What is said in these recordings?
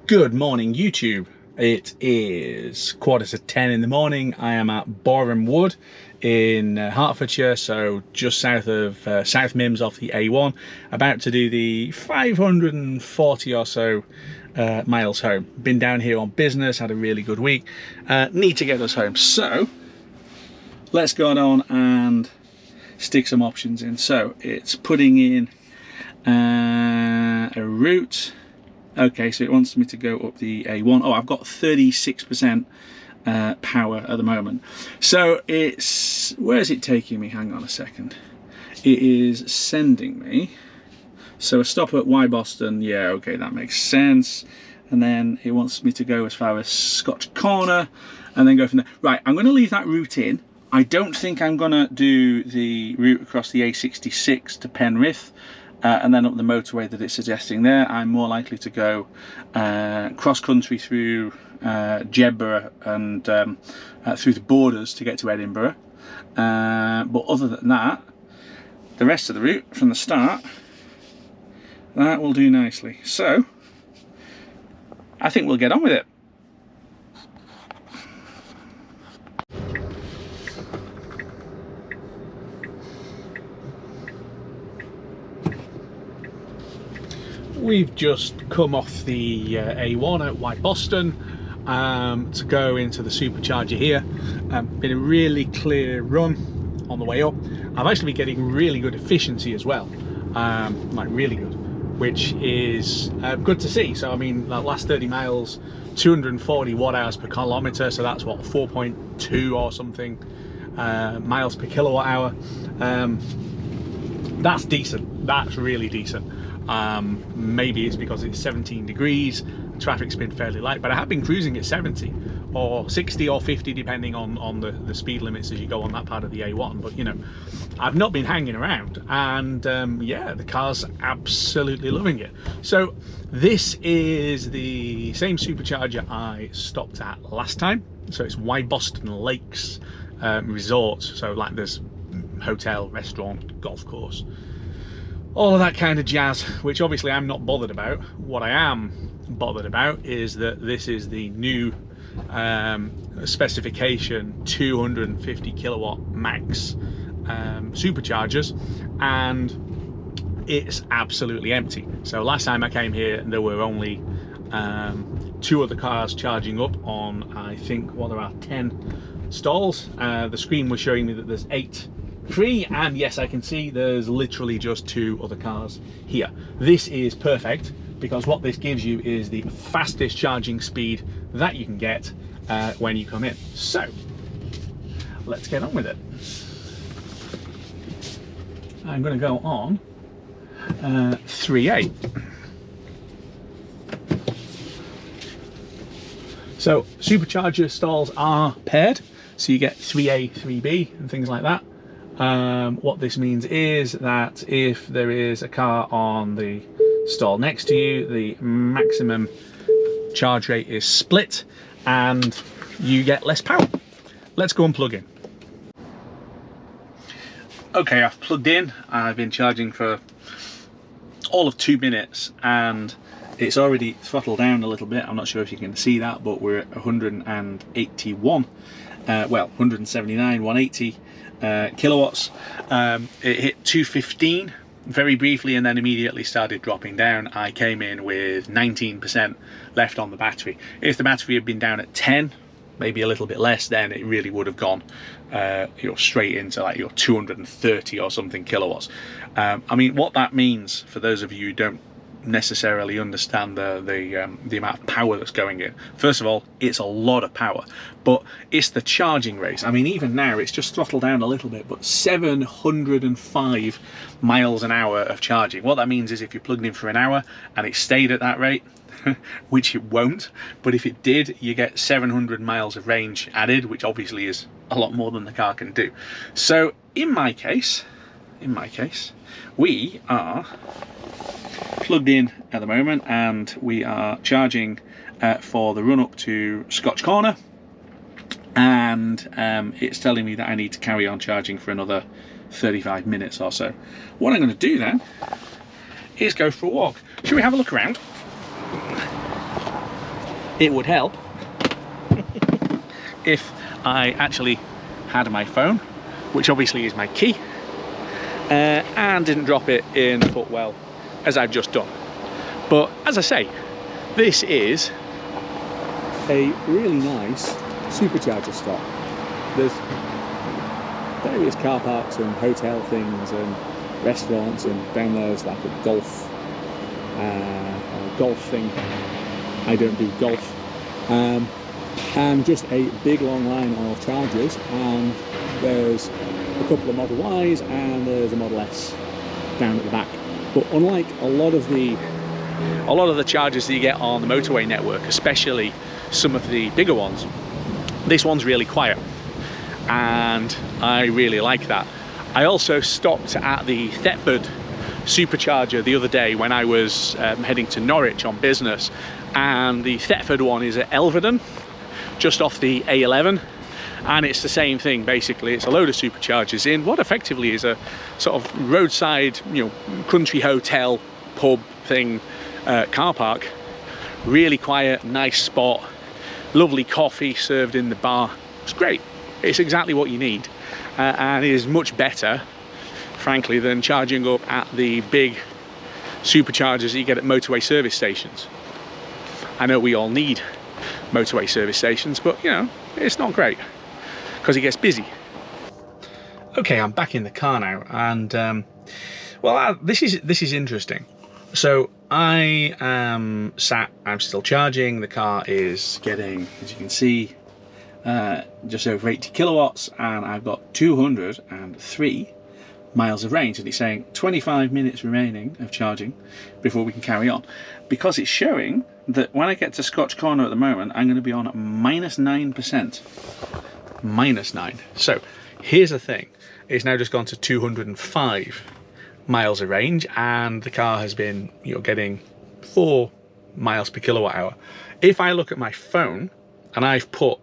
Good morning, YouTube. It is 10:15 in the morning. I am at Boreham Wood in Hertfordshire, so just south of South Mims off the A1, about to do the 540 or so miles home. Been down here on business, had a really good week. Need to get us home, so let's go on and stick some options in. So it's putting in a route. Okay, so it wants me to go up the A1. Oh, I've got 36% power at the moment. So it's, where is it taking me? Hang on a second. It is sending me. So a stop at Wyboston, yeah, okay, that makes sense. And then it wants me to go as far as Scotch Corner and then go from there. Right, I'm going to leave that route in. I don't think I'm going to do the route across the A66 to Penrith. And then up the motorway that it's suggesting there. I'm more likely to go cross-country through Jedburgh and through the borders to get to Edinburgh. But other than that, the rest of the route from the start, that will do nicely. So, I think we'll get on with it. We've just come off the A1 at Wyboston to go into the supercharger here. Been a really clear run on the way up. I've actually been getting really good efficiency as well, like really good, which is good to see. So I mean, that last 30 miles, 240 watt hours per kilometre, so that's what, 4.2 or something miles per kilowatt hour. That's decent. That's really decent. Maybe it's because it's 17 degrees, traffic's been fairly light, but I have been cruising at 70 or 60 or 50 depending on the speed limits as you go on that part of the A1. But you know, I've not been hanging around, and yeah, the car's absolutely loving it. So this is the same supercharger I stopped at last time. So it's Wyboston Lakes Resort, so like there's hotel, restaurant, golf course, all of that kind of jazz, which obviously I'm not bothered about. What I am bothered about is that this is the new specification 250 kilowatt max superchargers, and it's absolutely empty. So last time I came here there were only 2 other cars charging up on, I think, well, there are 10 stalls. The screen was showing me that there's 8 free, and yes, I can see there's literally just 2 other cars here. This is perfect because what this gives you is the fastest charging speed that you can get when you come in. So let's get on with it. I'm going to go on 3A. So supercharger stalls are paired, so you get 3A, 3B and things like that. What this means is that if there is a car on the stall next to you, the maximum charge rate is split and you get less power. Let's go and plug in. Okay, I've plugged in. I've been charging for all of 2 minutes and it's already throttled down a little bit. I'm not sure if you can see that, but we're at 181, well, 179, 180 kilowatts. It hit 215 very briefly and then immediately started dropping down. I came in with 19% left on the battery. If the battery had been down at 10, maybe a little bit less, then it really would have gone straight into like your 230 or something kilowatts. I mean, what that means for those of you who don't necessarily understand the amount of power that's going in. First of all, it's a lot of power, but it's the charging rate. I mean, even now it's just throttled down a little bit, but 705 miles an hour of charging. What that means is if you plugged in for an hour and it stayed at that rate, which it won't, but if it did, you get 700 miles of range added, which obviously is a lot more than the car can do. So in my case, we are plugged in at the moment and we are charging for the run up to Scotch Corner, and it's telling me that I need to carry on charging for another 35 minutes or so. What I'm going to do then is go for a walk. Should we have a look around? it would help if I actually had my phone, which obviously is my key, and didn't drop it in the footwell as I've just done. But as I say, this is a really nice supercharger stop. There's various car parks and hotel things and restaurants, and down there's like a golf thing. I don't do golf. And just a big long line of chargers, and there's a couple of Model Ys and there's a Model S down at the back. But unlike a lot of the chargers that you get on the motorway network, especially some of the bigger ones, this one's really quiet, and I really like that. I also stopped at the Thetford Supercharger the other day when I was heading to Norwich on business, and the Thetford one is at Elvedon, just off the A11, and it's the same thing basically. It's a load of superchargers in what effectively is a sort of roadside, you know, country hotel pub thing, car park. Really quiet, nice spot, lovely coffee served in the bar. It's great. It's exactly what you need, and it is much better, frankly, than charging up at the big superchargers that you get at motorway service stations. I know we all need motorway service stations, but you know, it's not great because it gets busy. Okay, I'm back in the car now, and well, this is interesting. So I am sat, I'm still charging. The car is getting, as you can see, just over 80 kilowatts, and I've got 203 miles of range, and it's saying 25 minutes remaining of charging before we can carry on, because it's showing that when I get to Scotch Corner at the moment, I'm going to be on -9%. -9. So here's the thing, it's now just gone to 205 miles of range, and the car has been, you know, getting 4 miles per kilowatt hour. If I look at my phone, and I've put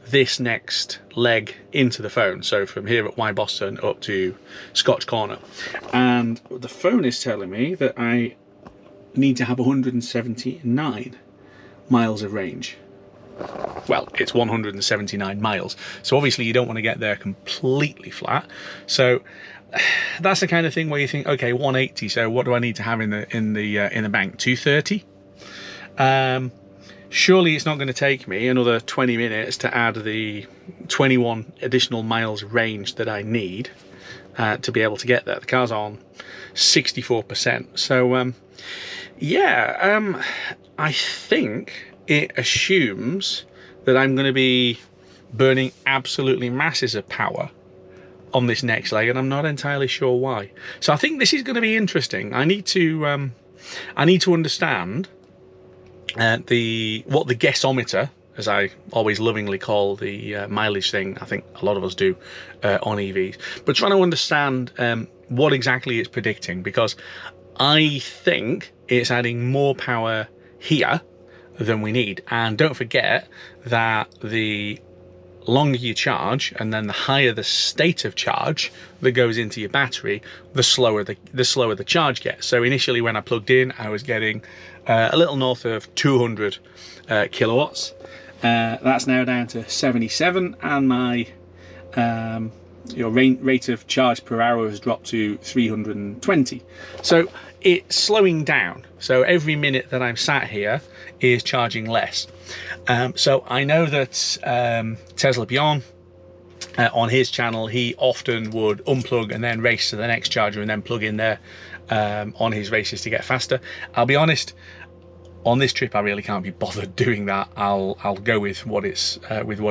this next leg into the phone, so from here at Wyboston up to Scotch Corner, and the phone is telling me that I need to have 179 miles of range. Well, it's 179 miles, so obviously you don't want to get there completely flat. So that's the kind of thing where you think, okay, 180, so what do I need to have in the bank? 230. Surely it's not going to take me another 20 minutes to add the 21 additional miles range that I need to be able to get there. The car's on 64%. So yeah, I think it assumes that I'm going to be burning absolutely masses of power on this next leg, and I'm not entirely sure why. So I think this is going to be interesting. I need to understand what the Guessometer, as I always lovingly call the mileage thing, I think a lot of us do on EVs, but trying to understand what exactly it's predicting, because I think it's adding more power here than we need. And don't forget that the longer you charge, and then the higher the state of charge that goes into your battery, the slower the charge gets. So initially when I plugged in, I was getting a little north of 200 kilowatts. That's now down to 77, and my rate of charge per hour has dropped to 320. So it's slowing down. So every minute that I'm sat here is charging less. So I know that Tesla Beyond, on his channel, he often would unplug and then race to the next charger and then plug in there on his races to get faster. I'll be honest, on this trip I really can't be bothered doing that. I'll go with what it's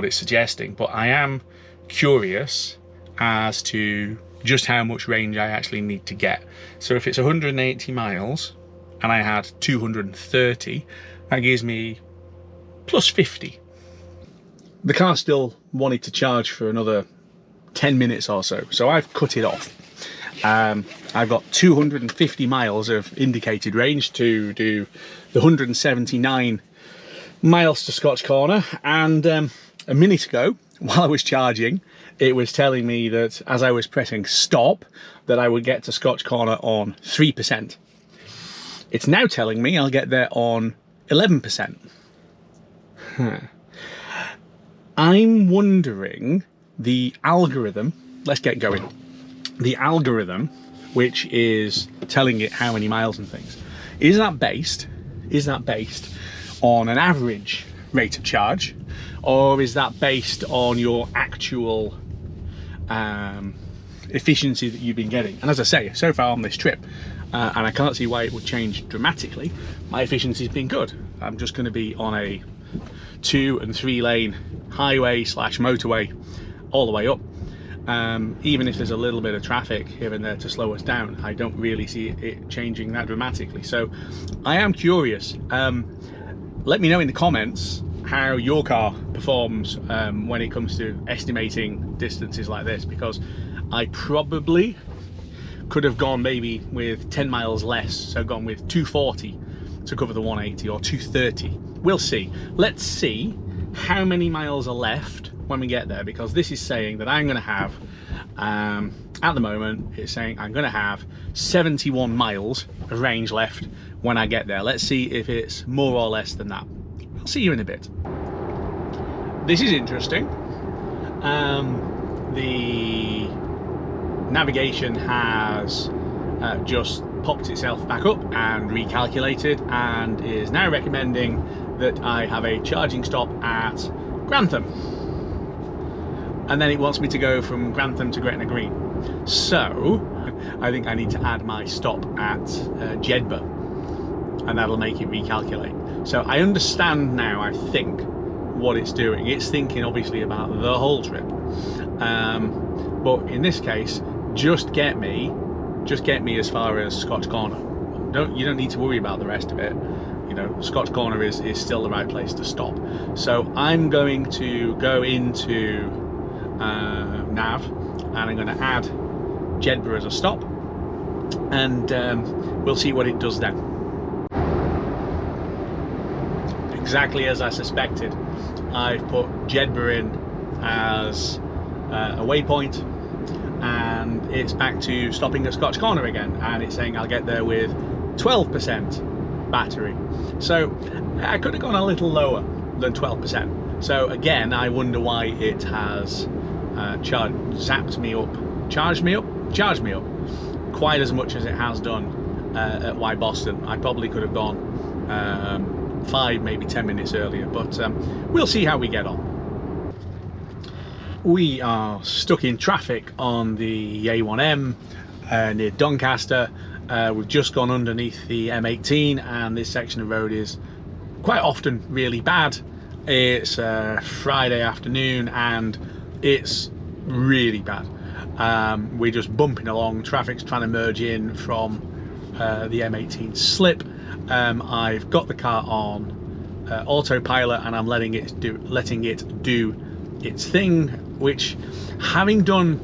suggesting, but I am curious as to just how much range I actually need to get. So if it's 180 miles and I had 230, that gives me plus 50. The car still wanted to charge for another 10 minutes or so, so I've cut it off. I've got 250 miles of indicated range to do the 179 miles to Scotch Corner, and a minute ago, while I was charging, it was telling me that as I was pressing stop, that I would get to Scotch Corner on 3%. It's now telling me I'll get there on 11%. I'm wondering the algorithm, let's get going. The algorithm, which is telling it how many miles and things, is that based on an average rate of charge, or is that based on your actual efficiency that you've been getting? And as I say, so far on this trip, and I can't see why it would change dramatically, my efficiency's been good. I'm just going to be on a 2 and 3 lane highway / motorway all the way up. Even if there's a little bit of traffic here and there to slow us down, I don't really see it changing that dramatically. So I am curious. Let me know in the comments how your car performs when it comes to estimating distances like this, because I probably could have gone maybe with 10 miles less, so gone with 240 to cover the 180 or 230. We'll see. Let's see how many miles are left when we get there, because this is saying that I'm going to have, at the moment, it's saying I'm going to have 71 miles of range left when I get there. Let's see if it's more or less than that. I'll see you in a bit. This is interesting. The navigation has just popped itself back up and recalculated, and is now recommending that I have a charging stop at Grantham, and then it wants me to go from Grantham to Gretna Green. So I think I need to add my stop at Jedburgh, and that'll make it recalculate. So I understand now, I think, what it's doing. It's thinking obviously about the whole trip, but in this case, just get me as far as Scotch Corner. You don't need to worry about the rest of it. You know, Scotch Corner is still the right place to stop. So I'm going to go into nav, and I'm going to add Jedburgh as a stop, and we'll see what it does then. Exactly as I suspected, I've put Jedburgh in as a waypoint, and it's back to stopping at Scotch Corner again, and it's saying I'll get there with 12% battery. So I could have gone a little lower than 12%. So again, I wonder why it has charged me up quite as much as it has done at Wyboston. I probably could have gone 5, maybe 10 minutes earlier, but we'll see how we get on. We are stuck in traffic on the A1M near Doncaster. We've just gone underneath the M18, and this section of road is quite often really bad. It's Friday afternoon and it's really bad. We're just bumping along, traffic's trying to merge in from the M18 slip. I've got the car on autopilot, and I'm letting it do its thing, which, having done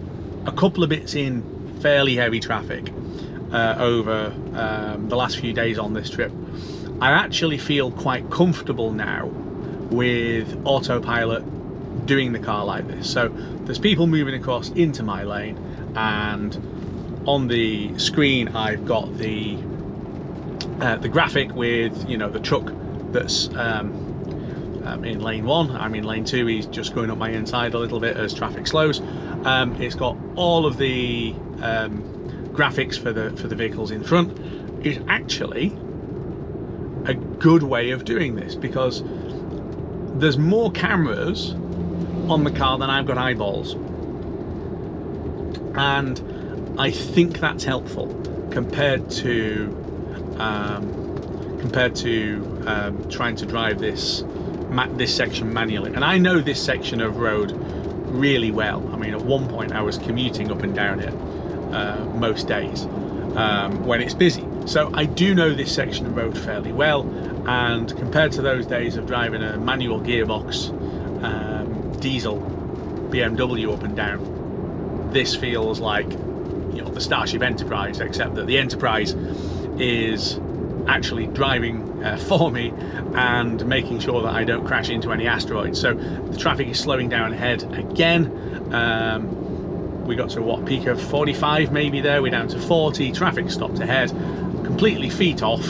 a couple of bits in fairly heavy traffic over the last few days on this trip, I actually feel quite comfortable now with autopilot doing the car like this. So there's people moving across into my lane, and on the screen I've got the graphic with, you know, the truck that's in lane 1. I'm in lane 2. He's just going up my inside a little bit as traffic slows. It's got all of the graphics for the vehicles in front. It's actually a good way of doing this, because there's more cameras on the car than I've got eyeballs, and I think that's helpful compared to trying to drive this section manually. And I know this section of road really well. I mean, at one point I was commuting up and down it most days when it's busy, so I do know this section of road fairly well. And compared to those days of driving a manual gearbox diesel BMW up and down, this feels like, you know, the Starship Enterprise, except that the Enterprise is actually driving for me and making sure that I don't crash into any asteroids. So the traffic is slowing down ahead again. We got to what, peak of 45 maybe there, we're down to 40, traffic stopped ahead, completely feet off,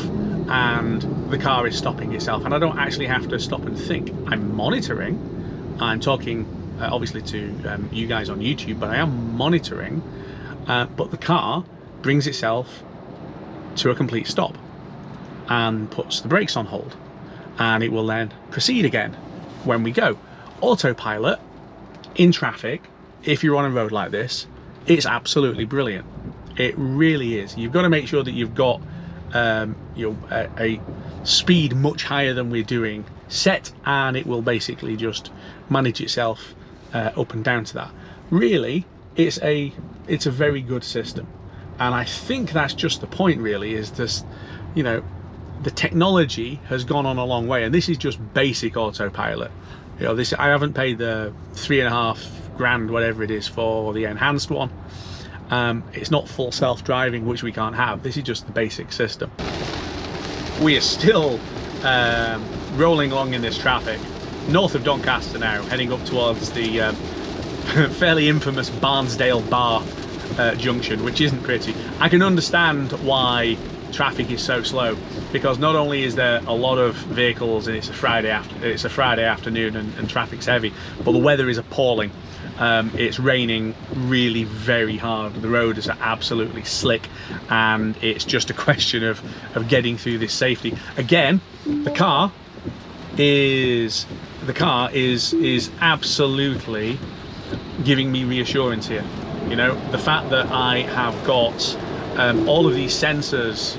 and the car is stopping itself, and I don't actually have to stop and think. I'm monitoring. I'm talking obviously to you guys on YouTube, but I am monitoring, but the car brings itself to a complete stop and puts the brakes on hold, and it will then proceed again when we go. Autopilot in traffic, if you're on a road like this, it's absolutely brilliant. It really is. You've got to make sure that you've got a speed much higher than we're doing set, and it will basically just manage itself up and down to that. Really, it's a very good system, and I think that's just the point. Really, is this, you know, the technology has gone on a long way, and this is just basic autopilot. You know, this, I haven't paid the $3.5 grand, whatever it is, for the enhanced one. It's not full self-driving, which we can't have. This is just the basic system. We are still rolling along in this traffic, north of Doncaster now, heading up towards the fairly infamous Barnsdale Bar junction, which isn't pretty. I can understand why traffic is so slow, because not only is there a lot of vehicles and it's a Friday afternoon and traffic's heavy, but the weather is appalling. It's raining really very hard. The roads are absolutely slick, and it's just a question of getting through this safely. Again, the car is absolutely giving me reassurance here. You know, the fact that I have got all of these sensors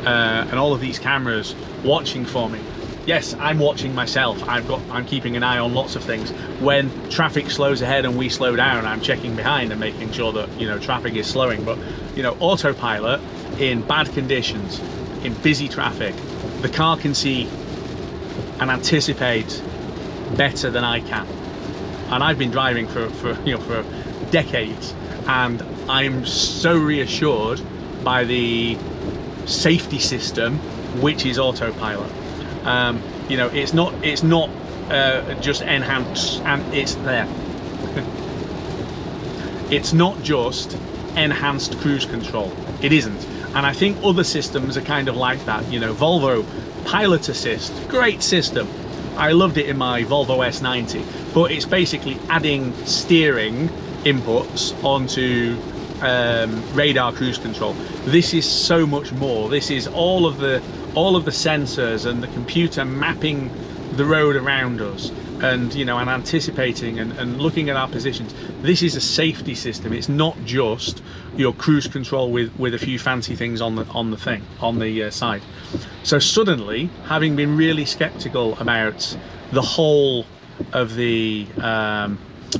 and all of these cameras watching for me. Yes, I'm watching myself. I'm keeping an eye on lots of things. When traffic slows ahead and we slow down, I'm checking behind and making sure that, you know, traffic is slowing. But, you know, autopilot in bad conditions, in busy traffic, the car can see and anticipate better than I can. And I've been driving for decades, and I'm so reassured by the safety system, which is autopilot. You know, it's not just enhanced, and it's there. It's not just enhanced cruise control. It isn't. And I think other systems are kind of like that. You know, Volvo Pilot Assist, great system. I loved it in my Volvo S90, but it's basically adding steering inputs onto radar cruise control. This is so much more. This is all of the sensors and the computer mapping the road around us, and, you know, and anticipating and looking at our positions. This is a safety system. It's not just your cruise control with a few fancy things on the side. So suddenly, having been really skeptical about the whole of the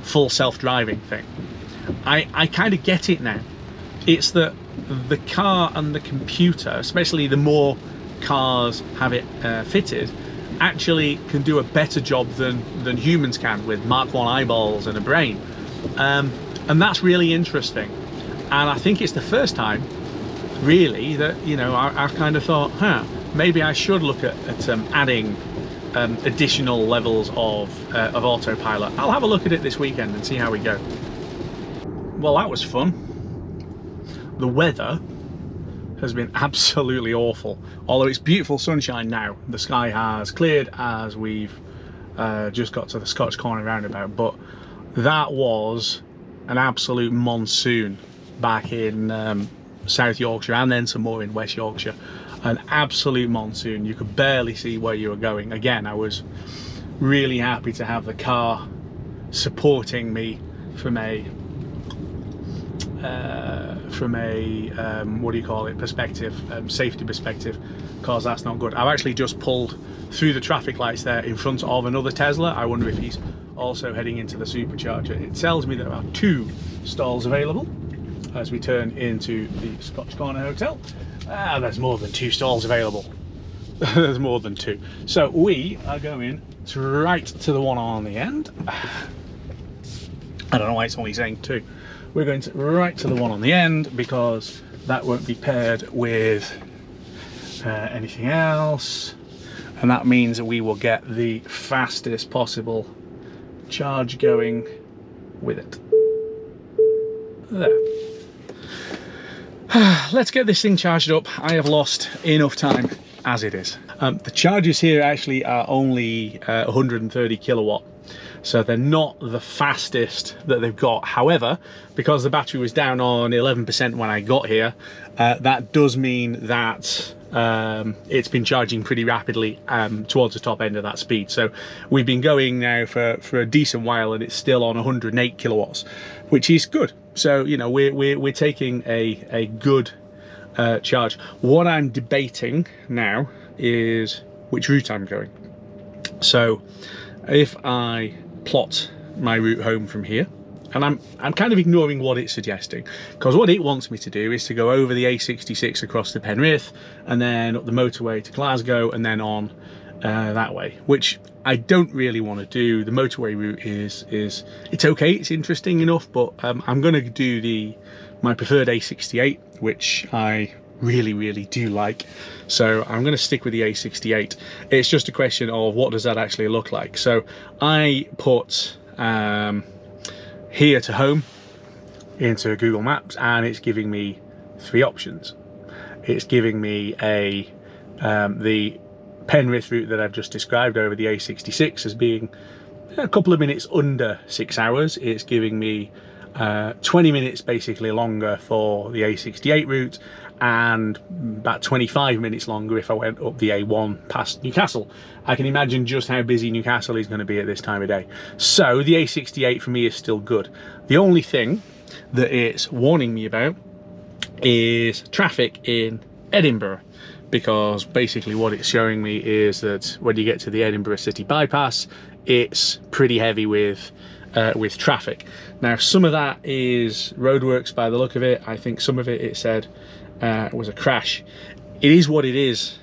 full self-driving thing, I kind of get it now. It's that the car and the computer, especially the more cars have it fitted, actually can do a better job than humans can, with Mark 1 eyeballs and a brain, and that's really interesting. And I think it's the first time really that, you know, I've kind of thought, maybe I should look at adding additional levels of autopilot. I'll have a look at it this weekend and see how we go. Well, that was fun. The weather has been absolutely awful, although it's beautiful sunshine now. The sky has cleared as we've just got to the Scotch Corner roundabout, but that was an absolute monsoon back in South Yorkshire, and then some more in West Yorkshire. An absolute monsoon. You could barely see where you were going. Again, I was really happy to have the car supporting me from a what do you call it, perspective, safety perspective, because that's not good. I've actually just pulled through the traffic lights there in front of another Tesla. I wonder if he's also heading into the Supercharger. It tells me there are 2 stalls available as we turn into the Scotch Corner Hotel. There's more than 2 stalls available. There's more than 2. So we are going right to the one on the end. I don't know why it's only saying 2. We're going right to the one on the end, because that won't be paired with anything else, and that means that we will get the fastest possible charge going with it. There. Let's get this thing charged up. I have lost enough time as it is. The chargers here actually are only 130 kilowatt, so they're not the fastest that they've got. However, because the battery was down on 11% when I got here, that does mean that it's been charging pretty rapidly towards the top end of that speed. So we've been going now for a decent while, and it's still on 108 kilowatts, which is good. So, you know, we're taking a good charge. What I'm debating now is which route I'm going. So if I plot my route home from here, and I'm kind of ignoring what it's suggesting, because what it wants me to do is to go over the A66 across to Penrith, and then up the motorway to Glasgow, and then on that way, which I don't really want to do. The motorway route is it's okay, it's interesting enough, but I'm going to do my preferred A68, which I really do like. So I'm going to stick with the A68. It's just a question of what does that actually look like. So I put here to home into Google Maps, and it's giving me 3 options. It's giving me the Penrith route that I've just described over the A66 as being a couple of minutes under 6 hours. It's giving me 20 minutes basically longer for the A68 route, and about 25 minutes longer if I went up the A1 past Newcastle. I can imagine just how busy Newcastle is going to be at this time of day. So the A68 for me is still good. The only thing that it's warning me about is traffic in Edinburgh, because basically what it's showing me is that when you get to the Edinburgh city bypass, it's pretty heavy with traffic. Now, some of that is roadworks by the look of it. I think some of it said was a crash. It is what it is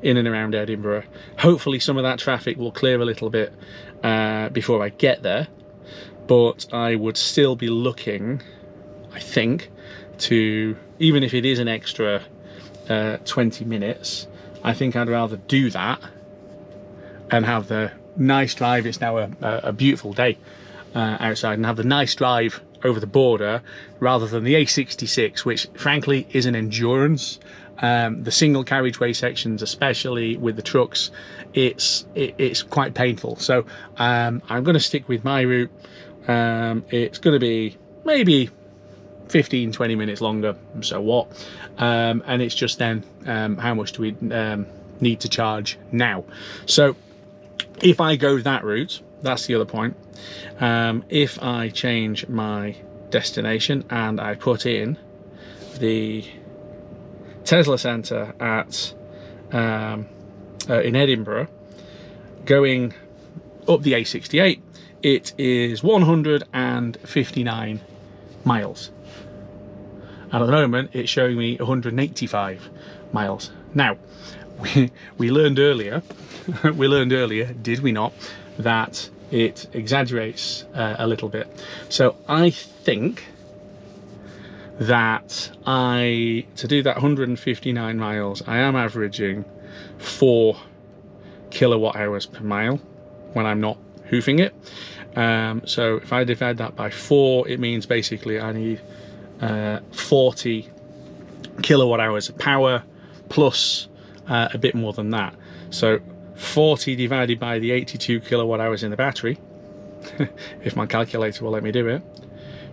in and around Edinburgh. Hopefully some of that traffic will clear a little bit before I get there, but I would still be looking, I think, to, even if it is an extra 20 minutes, I think I'd rather do that and have the nice drive. It's now a beautiful day outside, and have the nice drive over the border rather than the A66, which frankly is an endurance. The single carriageway sections, especially with the trucks, it's quite painful. So I'm going to stick with my route. It's going to be maybe 15-20 minutes longer, so what, and it's just then how much do we need to charge now. So if I go that route, that's the other point. If I change my destination and I put in the Tesla Centre at in Edinburgh, going up the A68, it is 159 miles. And at the moment it's showing me 185 miles. Now, we learned earlier, did we not, that it exaggerates a little bit. So I think that to do that 159 miles, I am averaging 4 kilowatt hours per mile when I'm not hoofing it. So if I divide that by 4, it means basically I need 40 kilowatt hours of power plus a bit more than that. So 40 divided by the 82 kilowatt hours in the battery, if my calculator will let me do it,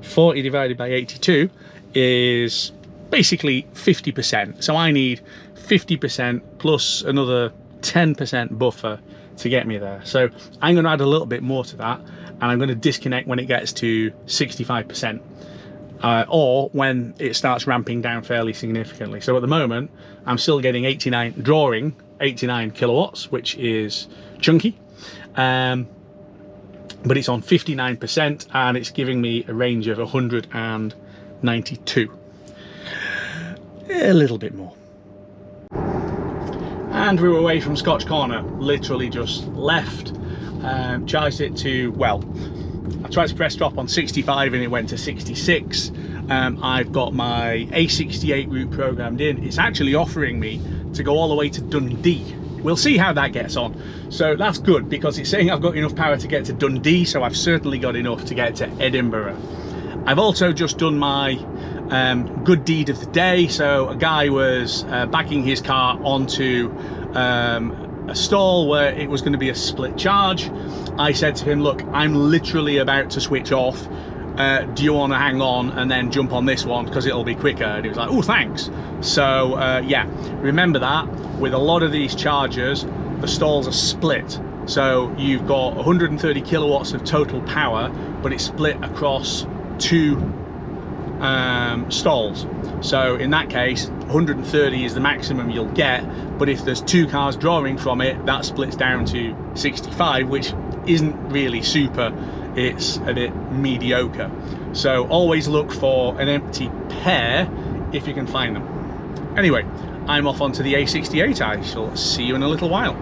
40 divided by 82 is basically 50%. So I need 50% plus another 10% buffer to get me there. So I'm going to add a little bit more to that, and I'm going to disconnect when it gets to 65%. Or when it starts ramping down fairly significantly. So at the moment I'm still getting drawing 89 kilowatts, which is chunky, but it's on 59% and it's giving me a range of 192, a little bit more. And we were away from Scotch Corner, literally just left, charged it to, well, I tried to press stop on 65 and it went to 66. I've got my A68 route programmed in. It's actually offering me to go all the way to Dundee. We'll see how that gets on. So that's good, because it's saying I've got enough power to get to Dundee, so I've certainly got enough to get to Edinburgh. I've also just done my good deed of the day. So a guy was backing his car onto a stall where it was going to be a split charge. I said to him, look, I'm literally about to switch off. Do you want to hang on and then jump on this one because it'll be quicker? And he was like, oh, thanks. So yeah, remember that with a lot of these chargers, the stalls are split. So you've got 130 kilowatts of total power, but it's split across 2 stalls. So in that case, 130 is the maximum you'll get, but if there's 2 cars drawing from it, that splits down to 65, which isn't really super, it's a bit mediocre. So always look for an empty pair if you can find them. Anyway, I'm off onto the A68. I shall see you in a little while.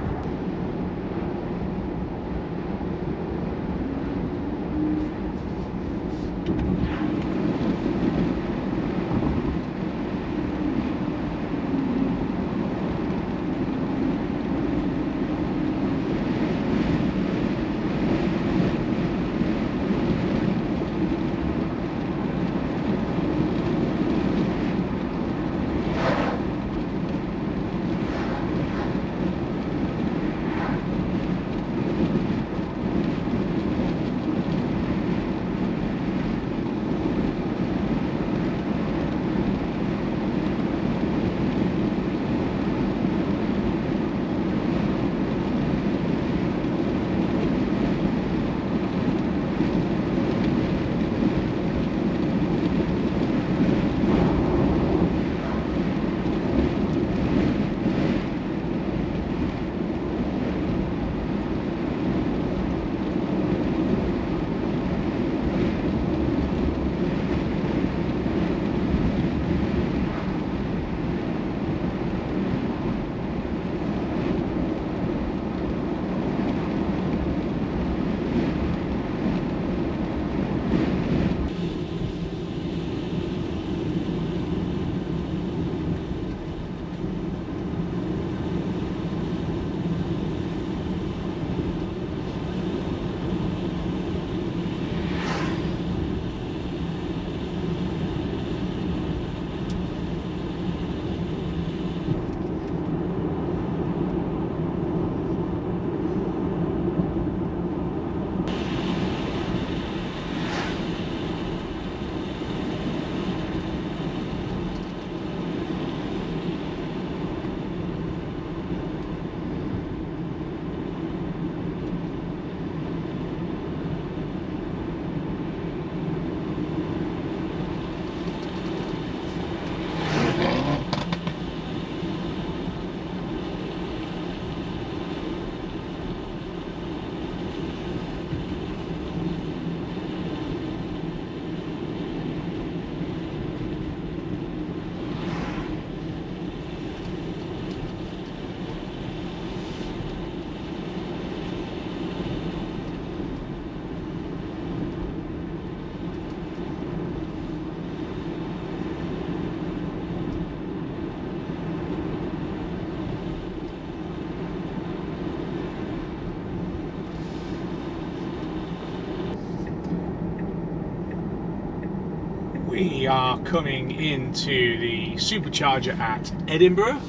We are coming into the supercharger at Edinburgh,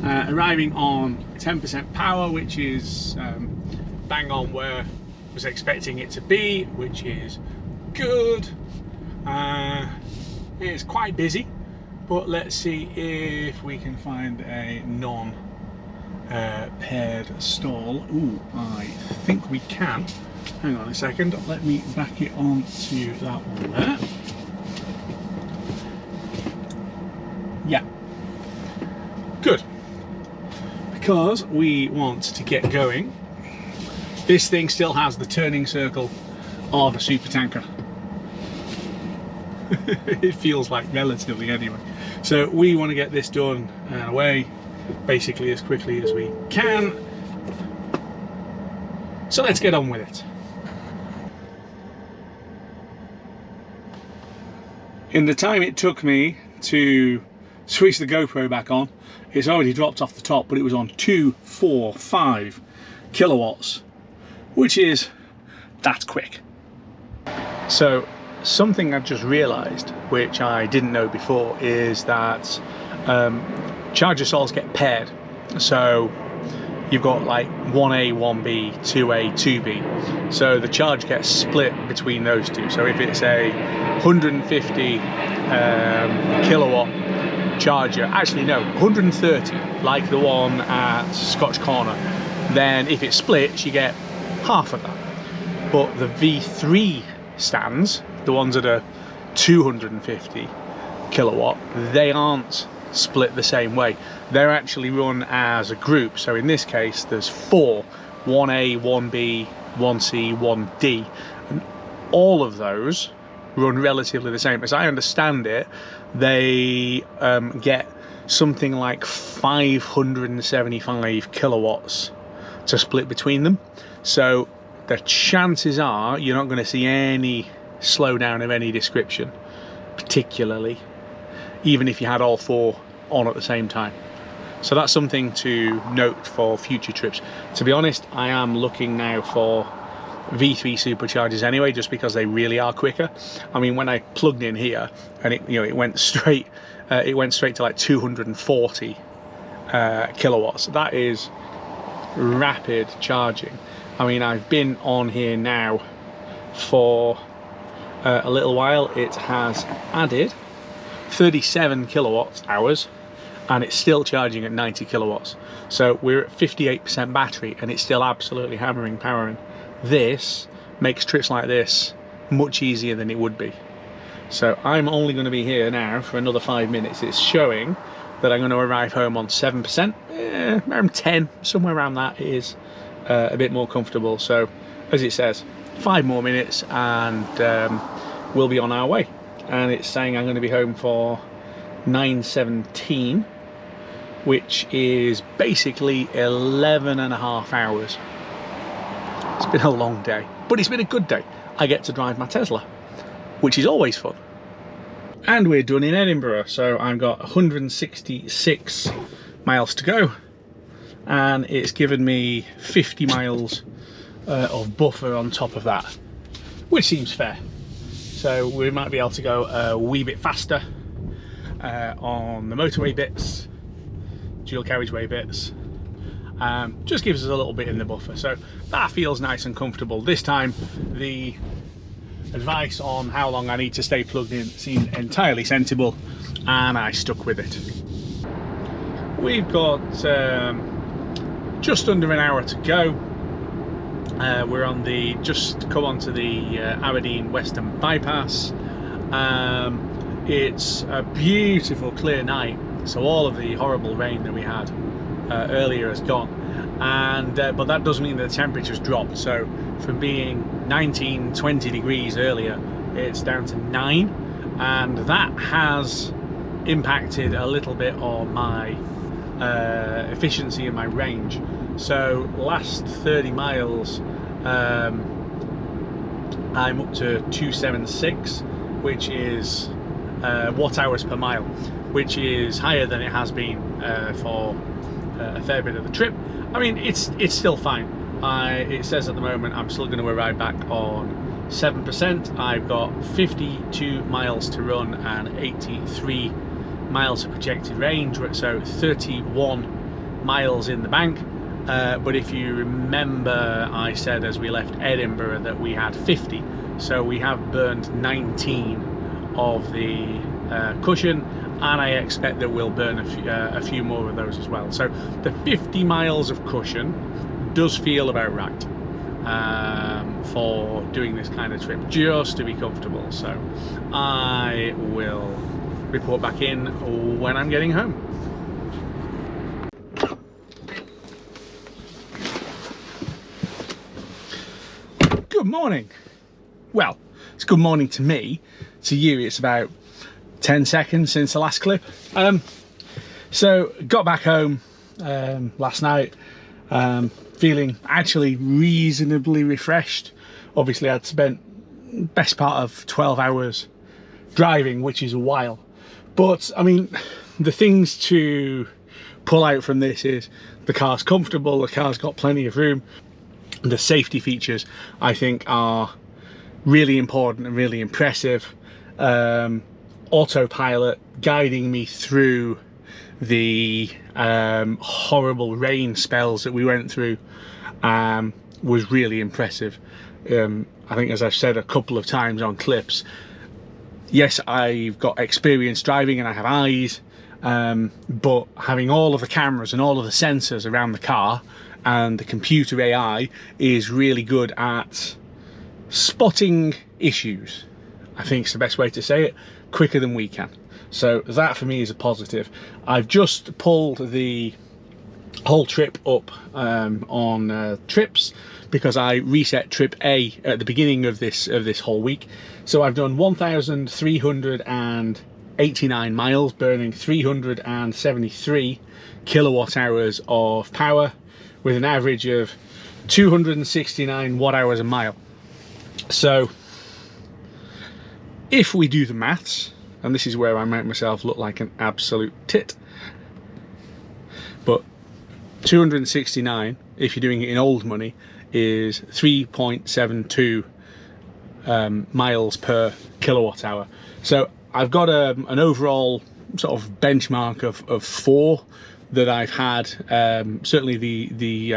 arriving on 10% power, which is bang on where I was expecting it to be, which is good. It's quite busy, but let's see if we can find a non-paired stall. Ooh, I think we can. Hang on a second, let me back it on to that one there. Yeah, good, because we want to get going. This thing still has the turning circle of a super tanker. It feels like relatively anyway. So we want to get this done and away basically as quickly as we can. So let's get on with it. In the time it took me to switch the GoPro back on, it's already dropped off the top, but it was on 245 kilowatts, which is that quick. So something I've just realised, which I didn't know before, is that charger sols get paired. So you've got like 1A, 1B, 2A, 2B. So the charge gets split between those two. So if it's a 150 kilowatt charger, actually no, 130, like the one at Scotch Corner, then if it splits, you get half of that. But the V3 stands, the ones that are 250 kilowatt, they aren't split the same way. They're actually run as a group. So in this case, there's 4, 1A, 1B, 1C, 1D, and all of those run relatively the same. As I understand it, they get something like 575 kilowatts to split between them. So the chances are you're not going to see any slowdown of any description, particularly, even if you had all 4 on at the same time. So that's something to note for future trips. To be honest, I am looking now for V3 superchargers anyway, just because they really are quicker. I mean, when I plugged in here and it went straight to like 240 kilowatts. That is rapid charging. I mean, I've been on here now for a little while. It has added 37 kilowatt hours and it's still charging at 90 kilowatts. So we're at 58% battery and it's still absolutely hammering powering. This makes trips like this much easier than it would be. So I'm only going to be here now for another 5 minutes. It's showing that I'm going to arrive home on 7%, around 10, somewhere around that. It is a bit more comfortable. So as it says, 5 more minutes and we'll be on our way. And it's saying I'm going to be home for 9:17, which is basically 11.5 hours. It's been a long day, but it's been a good day. I get to drive my Tesla, which is always fun. And we're done in Edinburgh, so I've got 166 miles to go, and it's given me 50 miles of buffer on top of that, which seems fair. So we might be able to go a wee bit faster on the motorway bits, dual carriageway bits. Just gives us a little bit in the buffer, so that feels nice and comfortable. This time the advice on how long I need to stay plugged in seemed entirely sensible, and I stuck with it. We've got just under an hour to go. We're on the just come onto the Aberdeen Western bypass. It's a beautiful clear night, so all of the horrible rain that we had earlier has gone, and but that does mean that the temperature's dropped. So from being 19-20 degrees earlier, it's down to 9, and that has impacted a little bit on my efficiency and my range. So last 30 miles I'm up to 276, which is watt hours per mile, which is higher than it has been for a fair bit of the trip. I mean, it's still fine. It says at the moment I'm still going to arrive back on 7%. I've got 52 miles to run and 83 miles of projected range, so 31 miles in the bank. But if you remember, I said as we left Edinburgh that we had 50, so we have burned 19 of the cushion, and I expect that we'll burn a few more of those as well. So the 50 miles of cushion does feel about right for doing this kind of trip, just to be comfortable. So I will report back in when I'm getting home. Good morning. Well, it's good morning to me. To you, it's about 10 seconds since the last clip. So got back home last night, feeling actually reasonably refreshed. Obviously I'd spent best part of 12 hours driving, which is a while, but I mean, the things to pull out from this is the car's comfortable, the car's got plenty of room. The safety features I think are really important and really impressive. Autopilot guiding me through the horrible rain spells that we went through was really impressive. I think, as I've said a couple of times on clips, yes, I've got experience driving and I have eyes, but having all of the cameras and all of the sensors around the car and the computer AI is really good at spotting issues. I think it's the best way to say it, quicker than we can. So that for me is a positive. I've just pulled the whole trip up on trips, because I reset trip A at the beginning of this whole week. So I've done 1,389 miles, burning 373 kilowatt hours of power, with an average of 269 watt hours a mile. So if we do the maths, and this is where I make myself look like an absolute tit, but 269, if you're doing it in old money, is 3.72 miles per kilowatt hour. So I've got an overall sort of benchmark of 4 that I've had. Certainly the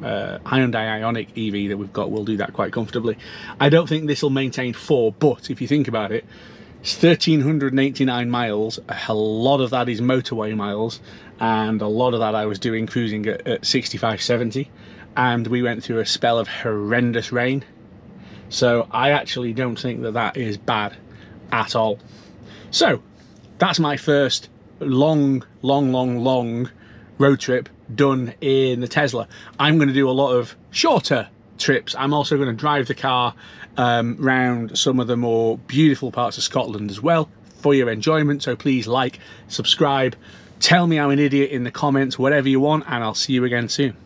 Hyundai Ioniq EV that we've got will do that quite comfortably. I don't think this will maintain 4, but if you think about it, it's 1,389 miles. A lot of that is motorway miles, and a lot of that I was doing cruising at 65, 70, and we went through a spell of horrendous rain. So I actually don't think that that is bad at all. So that's my first long road trip done in the Tesla. I'm going to do a lot of shorter trips. I'm also going to drive the car round some of the more beautiful parts of Scotland as well, for your enjoyment. So please like, subscribe, tell me I'm an idiot in the comments, whatever you want, and I'll see you again soon.